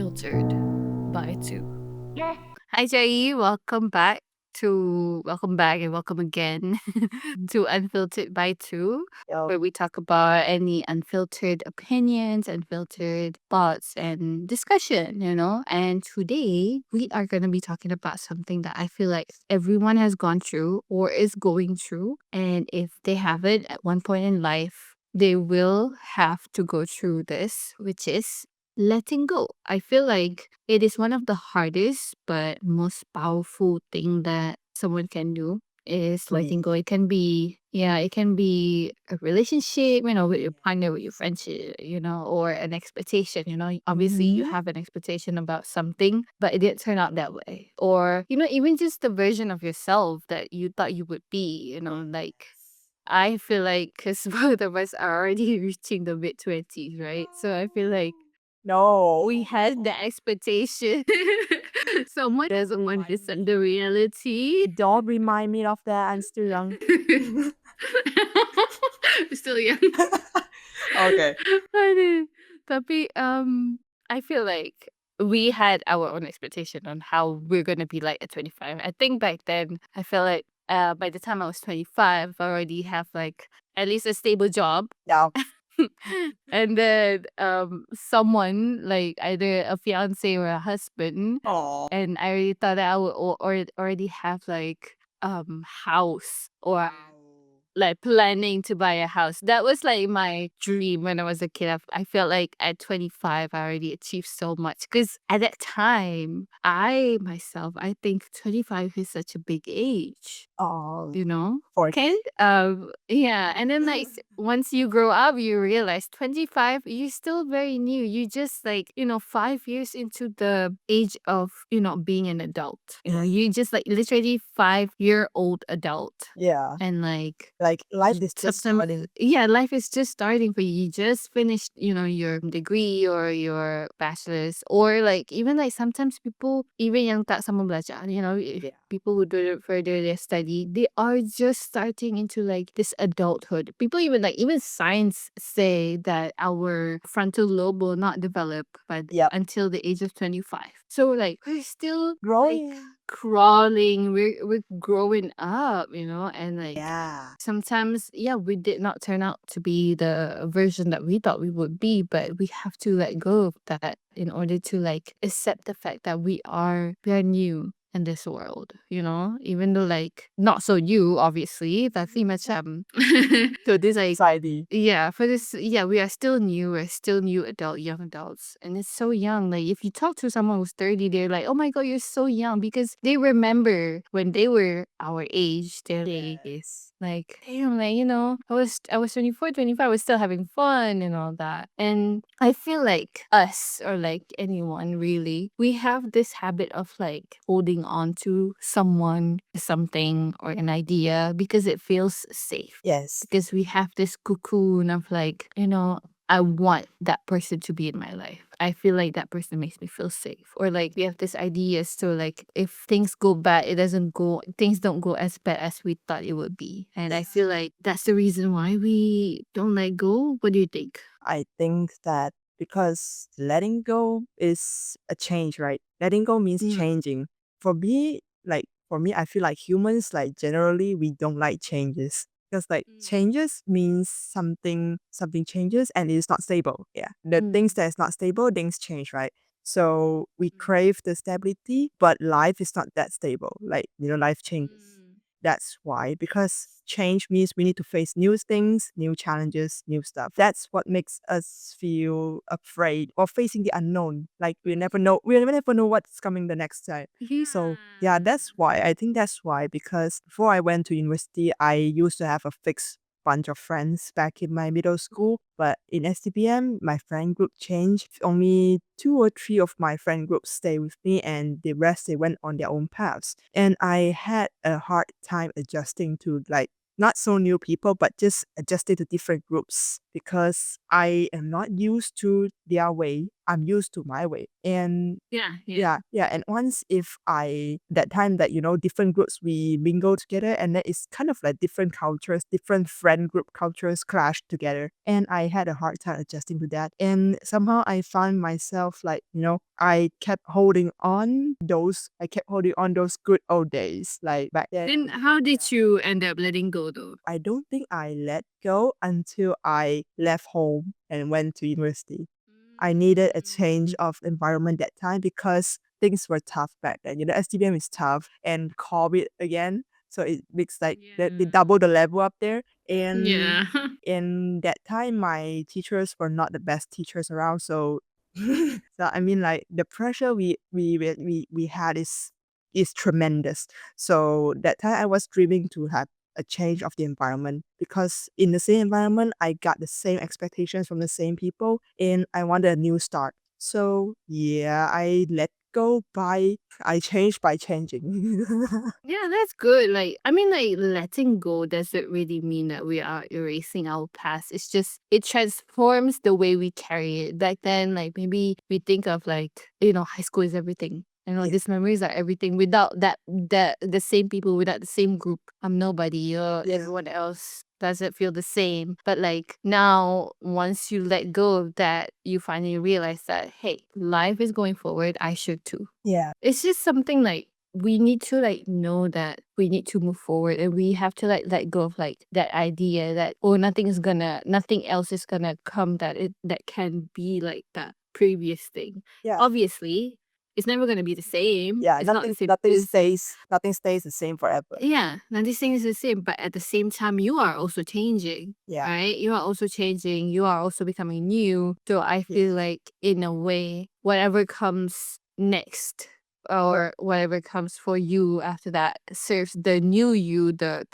Unfiltered by Two. Hi, Jai. Welcome back and welcome again to Unfiltered by Two, Yo, where we talk about any unfiltered opinions, unfiltered thoughts, and discussion. And today we are going to be talking about something that I feel like everyone has gone through or is going through. And if they haven't at one point in life, they will have to go through this, which is letting go. I feel like it is one of the hardest but most powerful thing that someone can do is letting go. It can be it can be a relationship, with your partner, with your friendship, or an expectation. Obviously you have an expectation about something, but it didn't turn out that way. Or, even just the version of yourself that you thought you would be, like I feel like because both of us are already reaching the mid 20s, right? So I feel like no. we had the expectation. Someone doesn't want this under reality. Don't remind me of that. I'm still young. Still young. Okay. Aduh. Tapi I feel like we had our own expectation on how we're gonna be like at 25. I think back then I felt like by the time I was 25, I already have like at least a stable job. Yeah. And then someone like either a fiance or a husband, Oh. and I already thought that I would already have like house or like planning to buy a house. That was like my dream when I was a kid. I felt like at 25, I already achieved so much. Because at that time, I think 25 is such a big age, Oh. you know? For Okay. Yeah. And then like once you grow up, you realize 25, you're still very new. You just like, 5 years into the age of, being an adult. You just like literally 5-year-old adult. yeah. And like Like life is just sometimes, starting. yeah, life is just starting for you. You just finished, your degree or your bachelor's, or like even like sometimes people even yang tak sama belajar, Yeah. people who do further their study, they are just starting into like this adulthood. People even science say that our frontal lobe will not develop Yep. until the age of 25. So like we're still like Growing. crawling, we're growing up, and like Yeah. sometimes, yeah, we did not turn out to be the version that we thought we would be, but we have to let go of that in order to like accept the fact that we are new in this world, even though like not so new, obviously, tapi macam so this like Society. yeah, we are still new. We're still new young adults. And it's so young. Like, if you talk to someone who's 30, they're like, oh my God, you're so young. Because they remember when they were our age. They're like, Yes. like, damn, like, I was 24, 25, I was still having fun and all that. And I feel like us or like anyone really, we have this habit of like holding on to someone, something, or an idea because it feels safe. Yes. Because we have this cocoon of like, I want that person to be in my life. I feel like that person makes me feel safe. Or like we have this idea as to like if things go bad, things don't go as bad as we thought it would be. And I feel like that's the reason why we don't let go. What do you think? I think that because letting go is a change, right? Letting go means changing. For me, I feel like humans, like generally, we don't like changes because like changes means something changes and it's not stable. Yeah, the things that is not stable, things change, right? So we crave the stability, but life is not that stable. Like life changes. That's why, because change means we need to face new things, new challenges, new stuff. That's what makes us feel afraid or facing the unknown. Like we never know what's coming the next time. So yeah, that's why. I think that's why, because before I went to university, I used to have a fixed bunch of friends back in my middle school. But in STPM, my friend group changed. Only 2 or 3 of my friend groups stay with me, and the rest they went on their own paths. And I had a hard time adjusting to like not so new people, but just adjusting to different groups because I am not used to their way I'm used to my way. And Yeah, yeah. yeah, yeah. And once if that time that, different groups we mingle together, and then it's kind of like different cultures, different friend group cultures clash together. And I had a hard time adjusting to that. And somehow I found myself like, I kept holding on those good old days. Like back then, Then how yeah. did you end up letting go though? I don't think I let go until I left home and went to university. I needed a change Mm. of environment that time because things were tough back then. STBM is tough and COVID again. So it makes like they Yeah. double the level up there. And Yeah. in that time, my teachers were not the best teachers around. So, so I mean, like the pressure we had is tremendous. So that time I was dreaming to have a change of the environment because in the same environment I got the same expectations from the same people and I wanted a new start. So yeah, I changed by changing. Yeah, that's good. Like, I mean, like, letting go doesn't really mean that we are erasing our past. It's just, it transforms the way we carry it. Back then, like, maybe we think of, like, high school is everything. Yeah, These memories are everything. Without the same people, without the same group, I'm nobody. yeah, Everyone else doesn't feel the same. But, like, now, once you let go of that, you finally realize that, hey, life is going forward. I should too. yeah, It's just something like we need to like know that we need to move forward, and we have to like let go of like that idea that, oh, nothing else is gonna come that can be like that previous thing. yeah, Obviously, it's never gonna be the same. yeah. It's not the same. Nothing stays the same forever. Yeah, now this thing is the same, but at the same time, you are also changing, Yeah, right? You are also changing. You are also becoming new. So I yeah, feel like, in a way, whatever comes next or whatever comes for you after that serves the new you, the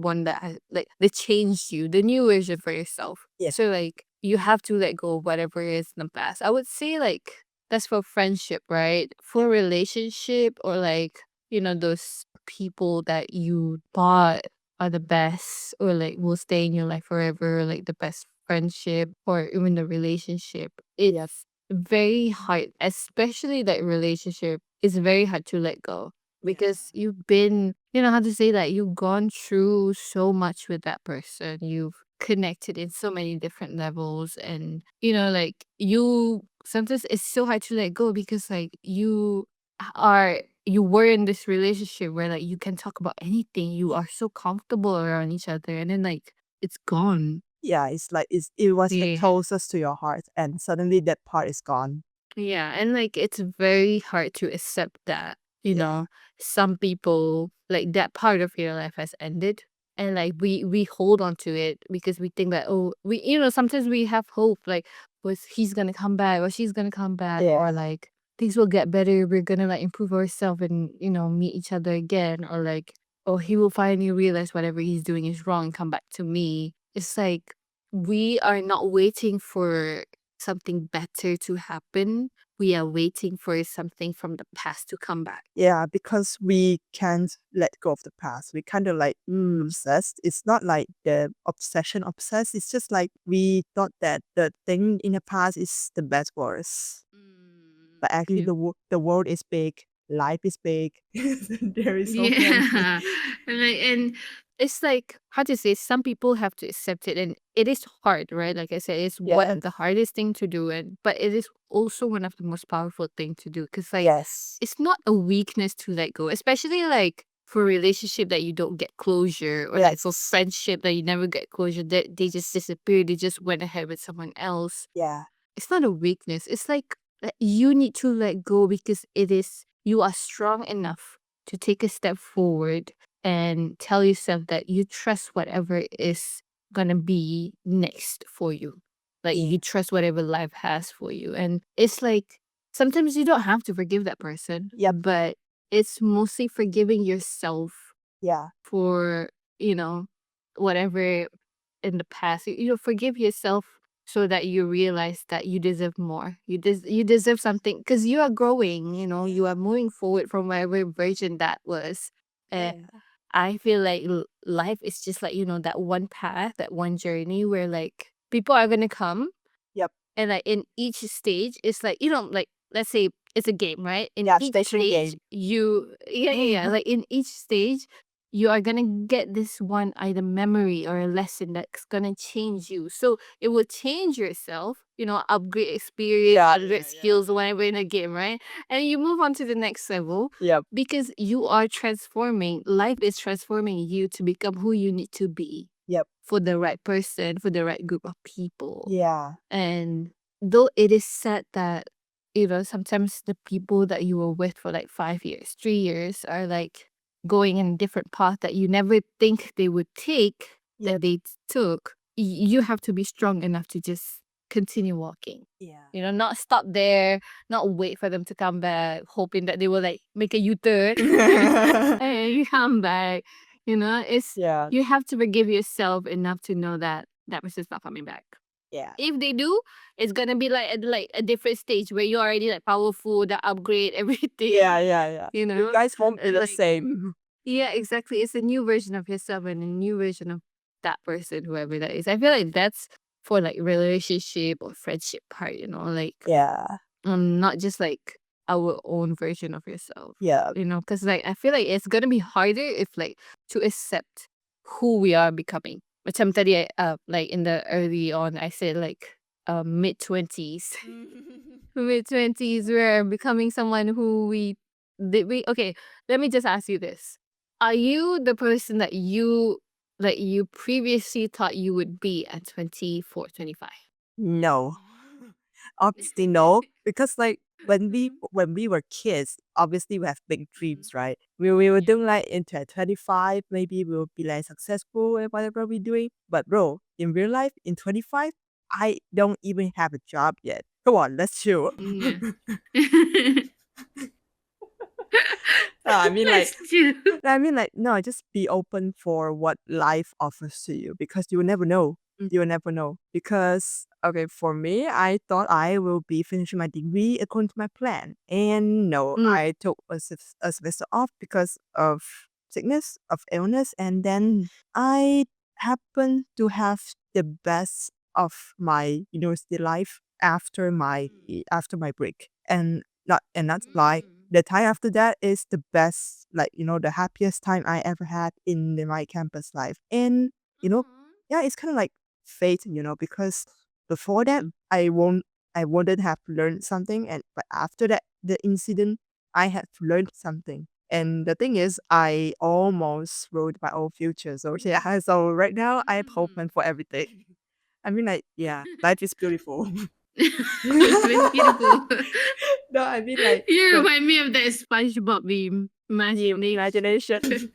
one that like the changed you, the new version for yourself. yeah, So like you have to let go of whatever is in the past. I would say like that's for friendship, right? For relationship or like those people that you thought are the best or like will stay in your life forever, like the best friendship or even the relationship. yeah, It's very hard, especially that relationship is very hard to let go yeah, because you've been, how to say that, you've gone through so much with that person. You've connected in so many different levels, and like you sometimes it's so hard to let go because like you were in this relationship where like you can talk about anything. You yeah. are so comfortable around each other, and then like it's gone. Yeah, it's like it was the Yeah. closest to your heart, and suddenly that part is gone. Yeah, and like it's very hard to accept that, Yeah, some people like that part of your life has ended. And like we hold on to it because we think that, oh, we sometimes we have hope like, was he's gonna come back or she's gonna come back, yeah, or like things will get better, we're gonna like improve ourselves and meet each other again, or like, oh, he will finally realize whatever he's doing is wrong and come back to me. It's like we are not waiting for something better to happen. We are waiting for something from the past to come back. yeah. Because we can't let go of the past. We kind of like obsessed. It's not like the obsessed. It's just like we thought that the thing in the past is the best for us. But actually, Yeah. the world is big. Life is big. There is so many. Yeah. And it's like, how to say, some people have to accept it, and it is hard, right? Like I said, it's one Yes, of the hardest thing to do, and but it is also one of the most powerful thing to do because like yes, it's not a weakness to let go, especially like for relationship that you don't get closure, or like for yes, friendship that you never get closure, that they just disappear, they just went ahead with someone else. yeah, It's not a weakness. It's like you need to let go because you are strong enough to take a step forward and tell yourself that you trust whatever is gonna be next for you. Like yeah, you trust whatever life has for you. And it's like sometimes you don't have to forgive that person, yep, but it's mostly forgiving yourself yeah, for, you know, whatever in the past. Forgive yourself so that you realize that you deserve more. You deserve something because you are growing. You are moving forward from whatever version that was. Uh, yeah, I feel like life is just like that one path, that one journey where like people are gonna come yep, And like in each stage, it's like, like let's say it's a game, right? In Yeah, each station stage, game. yeah. Like in each stage, you are gonna get this one either memory or a lesson that's gonna change you. So it will change yourself, upgrade experience, Yeah, upgrade skills, whatever in a game, right? And you move on to the next level yep, because you are transforming. Life is transforming you to become who you need to be yep, for the right person, for the right group of people. yeah, And though it is sad that, sometimes the people that you were with for like 5 years, 3 years are like going in a different path that you never think they would take, that yep, they took, you have to be strong enough to just continue walking. yeah. Not stop there, not wait for them to come back, hoping that they will like make a U-turn and you come back. It's Yeah, you have to forgive yourself enough to know that that person's not coming back. yeah, If they do, it's gonna be like a different stage where you're already like powerful, the upgrade, everything. yeah. You You know, guys won't be the like same. yeah, exactly. It's a new version of yourself and a new version of that person, whoever that is. I feel like that's for like relationship or friendship part. Like Yeah, not just like our own version of yourself. yeah. Because like I feel like it's gonna be harder if like to accept who we are becoming. Macam tadi, like in the early on, I said like mid 20s, mid 20s, we're becoming someone who we did. We okay. Let me just ask you this: are you the person that you previously thought you would be at 24, 25? No. Obviously no, because like when we were kids, obviously we have big Mhm. dreams, right? We were Yeah. doing like into 25, maybe we'll be like successful in whatever we're doing. But bro, in real life, in 25, I don't even have a job yet. Come on, let's chill. Yeah. I mean like That's true. no, just be open for what life offers to you because you will never know. You will never know. Because, okay, for me, I thought I will be finishing my degree according to my plan. And no, Mm, I took a semester off because of sickness, of illness. And then I happened to have the best of my university life after my break. And that's lie, the time after that is the best, like, the happiest time I ever had in my campus life. And, you know, yeah, it's kind of like fate, because before that, I wouldn't have learned something. But after that, the incident, I had to learn something. And the thing is, I almost wrote my own future. So, yeah, so right now, I have hope for everything. I mean, like, yeah, life is beautiful. It's been beautiful. No, I mean, like, You remind me of that SpongeBob meme. the Imagination. imagination.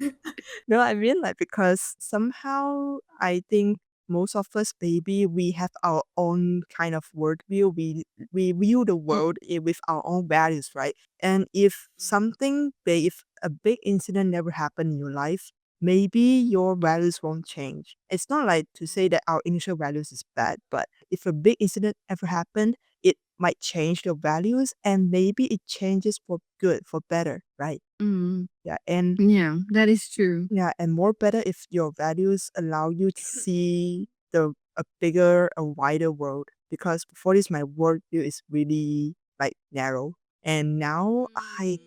No, I mean like because somehow I think most of us, maybe we have our own kind of worldview. We view the Mm, world with our own values, right? And if something big, if a big incident never happened in your life, maybe your values won't change. It's not like to say that our initial values is bad, but if a big incident ever happened, it might change your values and maybe it changes for good, for better, right? mm. Yeah, and Yeah, that is true. yeah, and more better if your values allow you to see a bigger, a wider world. Because before this, my worldview is really like narrow, and now I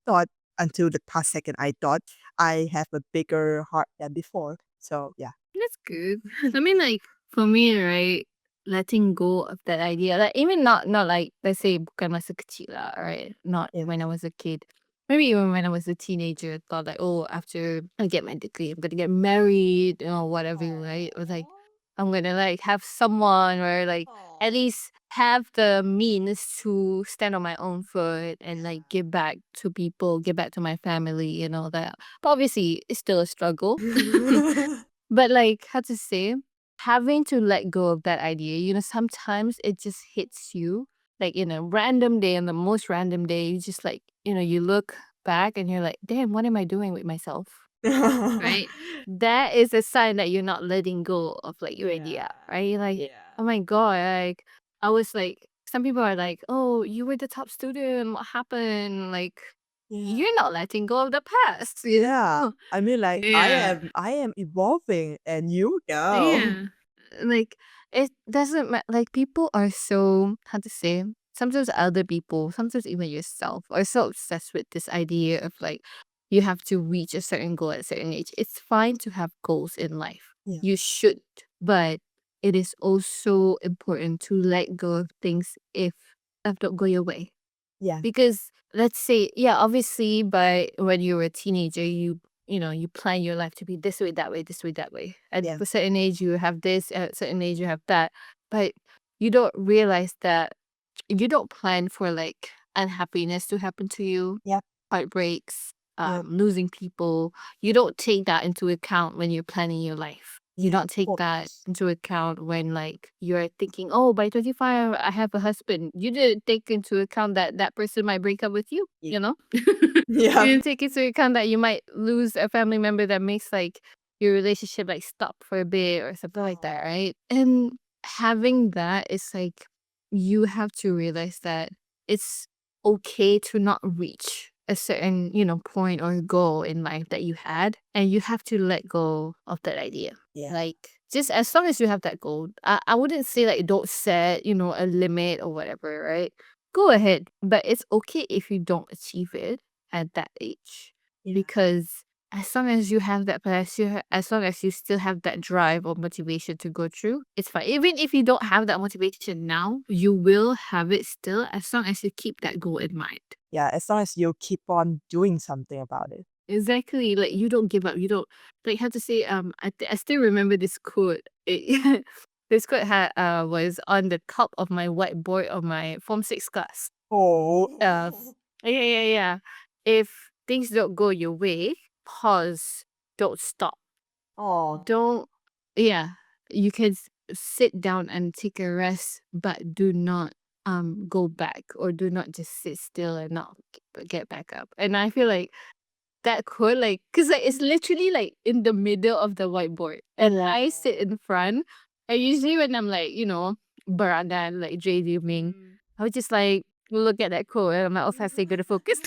thought until the past second, I thought I have a bigger heart than before. So yeah, That's good. I mean, like for me, right, letting go of that idea, like even not like let's say bukan masa kecil lah, right? Not yeah, when I was a kid. Maybe even when I was a teenager, thought like, oh, after I get my degree, I'm gonna get married, whatever, right? Or like, I'm gonna like have someone or like at least have the means to stand on my own foot and like give back to people, give back to my family and all that. But obviously, it's still a struggle. But like, how to say, having to let go of that idea, sometimes it just hits you like in a random day, on the most random day, you just like, you look back and you're like, damn, what am I doing with myself? Right? That is a sign that you're not letting go of like your idea, right? You're like, oh my God, like, I was like, some people are like, oh, you were the top student, what happened? Like, yeah. you're not letting go of the past. Yeah, I mean, like, I Yeah. am I am evolving, and you know. Yeah. like it doesn't matter. Like people are so, how to say, sometimes other people, sometimes even yourself, are so obsessed with this idea of like you have to reach a certain goal at a certain age. It's fine to have goals in life. Yeah. You should, but it is also important to let go of things if that don't go your way. Yeah. Because let's say, yeah, obviously by when you were a teenager, you plan your life to be this way, that way, this way, that way. At Yeah. a certain age you have this, at a certain age you have that. But you don't realize that you don't plan for like unhappiness to happen to you, Yep. heartbreaks, Yep. losing people. You don't take that into account when you're planning your life. You Yeah. don't Of take that course. into account when like you're thinking, oh, by 25 I have a husband. You didn't take into account that that person might break up with you, Ye- you know? You Yeah. didn't take into account that you might lose a family member that makes like your relationship like stop for a bit or something like that, right? And having that is like you have to realize that it's okay to not reach a certain, point or goal in life that you had, and you have to let go of that idea. Yeah. Like just as long as you have that goal, I wouldn't say like don't set, a limit or whatever, right? Go ahead, but it's okay if you don't achieve it at that age, Yeah. because as long as you have that passion, as long as you still have that drive or motivation to go through, it's fine. Even if you don't have that motivation now, you will have it still as long as you keep that goal in mind. Yeah. As long as you keep on doing something about it. Exactly. Like you don't give up. You don't like how to say. I still remember this quote. This quote was on the top of my whiteboard of my Form 6 class. Oh. Uh, yeah. If things don't go your way, pause. Don't stop. Oh. Don't. Yeah, you can sit down and take a rest, but do not go back, or do not just sit still and not get back up. And I feel like that quote, like, cause like it's literally like in the middle of the whiteboard, and I sit in front. And usually when I'm like, veranda and like daydreaming, I would just like look at that quote and I'm like, also I stay good to focus.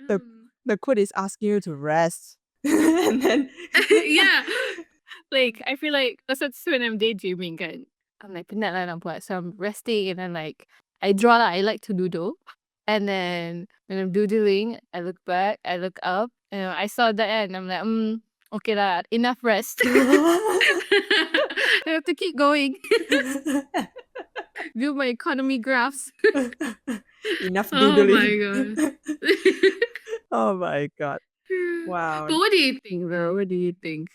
the Um, the quote is asking you to rest. And then yeah. Like I feel like that's when I'm daydreaming kan. I'm like penat lah nak buat. So I'm resting and then like I draw lah. I like to doodle. And then when I'm doodling, I look back, I look up, and I saw the end. I'm like, okay lah, enough rest. I have to keep going. Do my economy graphs. enough Oh my doodling. god. Oh my god. But Wow. what do you think, bro? What do you think?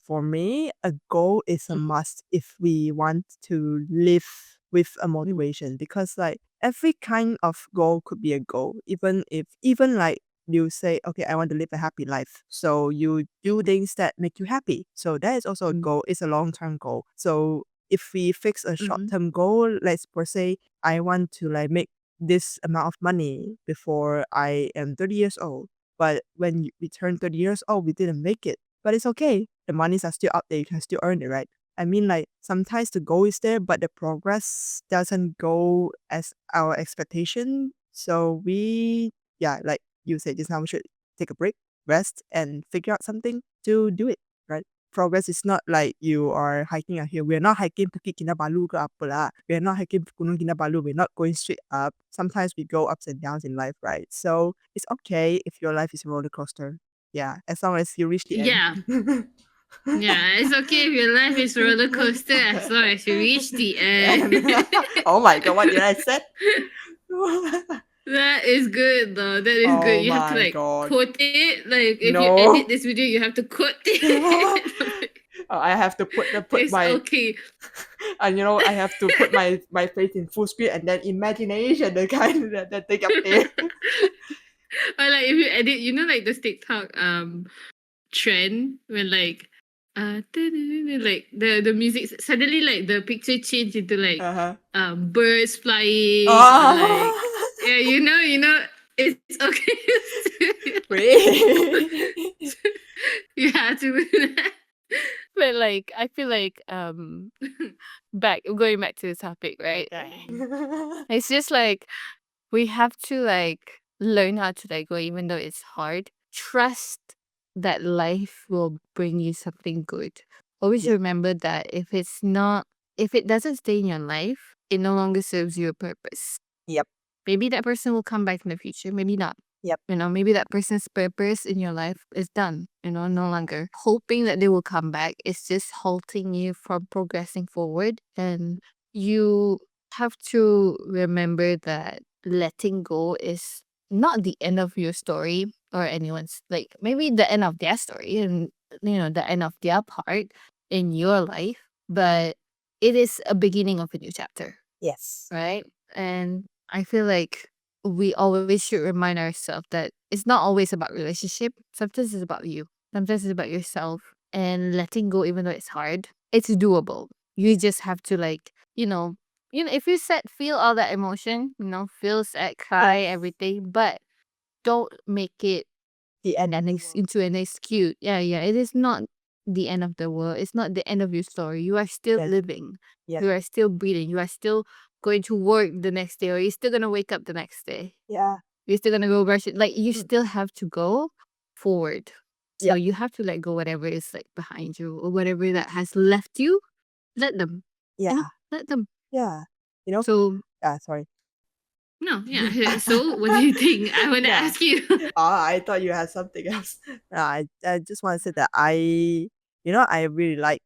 For me, a goal is a must if we want to live with a motivation, because like every kind of goal could be a goal. Even like you say, okay, I want to live a happy life. So you do things that make you happy. So that is also a goal. It's a long-term goal. So if we fix a short-term goal, let's per se, I want to like make this amount of money before I am 30 years old. But when we turn 30 years old, we didn't make it. But it's okay. The monies are still up there. You can still earn it, right? I mean, like, sometimes the goal is there, but the progress doesn't go as our expectation. So like you said just now, we should take a break, rest, and figure out something to do it, right? Progress is not like you are hiking a hill. We're not hiking Bukit Kinabalu ke apa lah. We're not hiking Gunung Kinabalu. We're not going straight up. Sometimes we go ups and downs in life, right? So it's okay if your life is a roller coaster. Yeah, as long as you reach the end. Yeah. Yeah, it's okay if your life is roller coaster as long as you reach the end. And oh my god, what did I say? That is good though. That is good. Oh You have to my like god. quote it. Like if you edit No. this video, you have to quote Oh, it. I have to put It's my okay. and I have to put my face in full screen and then imagination the kind that thing up there. Or like if you edit, like this TikTok trend when like like the music suddenly like the picture changed into like Uh-huh. birds flying, or like Oh. yeah, it's okay. Wait. You have to do that. But like I feel like back going back to the topic, right? It's just like we have to like learn how to let go even though it's hard. Trust that life will bring you something good. Always Yep. remember that if it doesn't stay in your life, it no longer serves you a purpose. Yep. Maybe that person will come back in the future, maybe not. Yep. Maybe that person's purpose in your life is done, no longer. Hoping that they will come back is just halting you from progressing forward. And you have to remember that letting go is not the end of your story or anyone's, like maybe the end of their story and, the end of their part in your life, but it is a beginning of a new chapter, Yes. right? And I feel like we always should remind ourselves that it's not always about relationship. Sometimes it's about you. Sometimes it's about yourself. And letting go, even though it's hard, it's doable. You just have to if you feel all that emotion, feel sad, cry, everything, but don't make it The end of the world. into an excuse. Yeah, yeah. It is not the end of the world. It's not the end of your story. You are still Yes. living. Yes. You are still breathing. You are still going to work the next day, or you're still gonna wake up the next day. Yeah. You're still gonna go brush it. Like you Mm. still have to go forward. So Yep. you have to let go whatever is like behind you or whatever that has left you. Let them. Yeah. Let them. Yeah. You know? So Sorry. no, yeah. So what do you think? I wanna Yeah. ask you. I thought you had something else. No, I just want to say that I really like,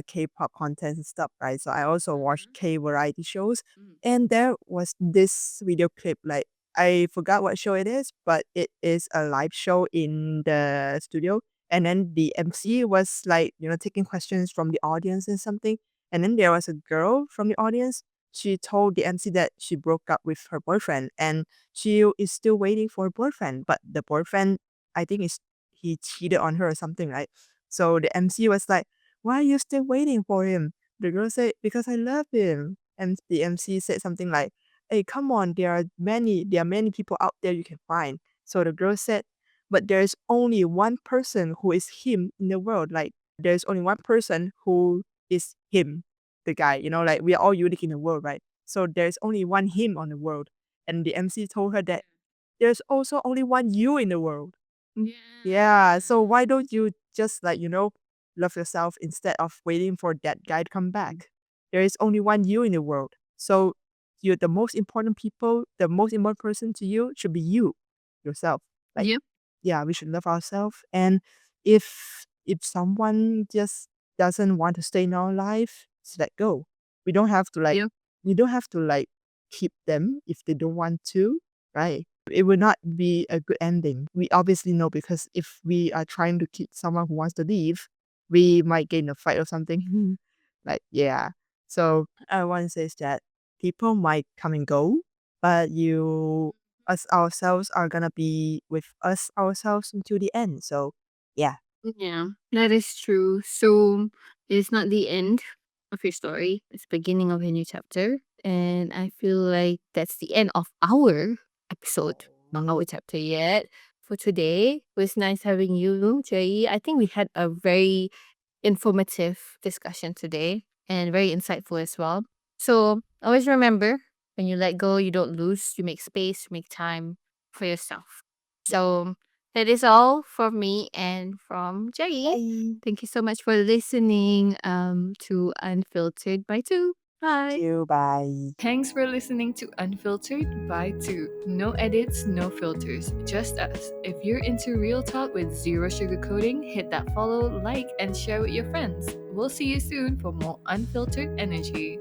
K-pop content and stuff, right? So I also watch Mhm. K variety shows. Mm. And there was this video clip, like, I forgot what show it is, but it is a live show in the studio. And then the MC was like, taking questions from the audience and something. And then there was a girl from the audience. She told the MC that she broke up with her boyfriend. And she is still waiting for a boyfriend, but the boyfriend, I think, is he cheated on her or something, right? So the MC was like, "Why are you still waiting for him?" The girl said, "Because I love him." And the MC said something like, "Hey, come on, there are many people out there you can find." So the girl said, "But there's only one person who is him in the world. Like there's only one person who is him, the guy. Like we are all unique in the world, right? So there's only one him on the world." And the MC told her that there's also only one you in the world. Yeah. Yeah, so why don't you just love yourself instead of waiting for that guy to come back? There is only one you in the world. So you're the most important people, the most important person to you should be you, yourself. Like, Yep. yeah, we should love ourselves. And if someone just doesn't want to stay in our life, just let go. We don't have to Yep. keep them if they don't want to, right? It would not be a good ending. We obviously know, because if we are trying to keep someone who wants to leave, we might get in a fight or something. Like, yeah. So I want to say is that people might come and go, but us ourselves are gonna be with us ourselves until the end. So yeah. Yeah, that is true. So it's not the end of your story. It's beginning of a new chapter. And I feel like that's the end of our episode. Not our chapter yet. For today, it was nice having you, Jay. I think we had a very informative discussion today and very insightful as well. So always remember, when you let go, you don't lose. You make space, you make time for yourself. So that is all from me and from Jerry. Bye. Thank you so much for listening to Unfiltered by Two. Thank Bye. you. Bye. Thanks for listening to Unfiltered by Two. No edits, no filters, just us. If you're into real talk with zero sugarcoating, hit that follow, like, and share with your friends. We'll see you soon for more unfiltered energy.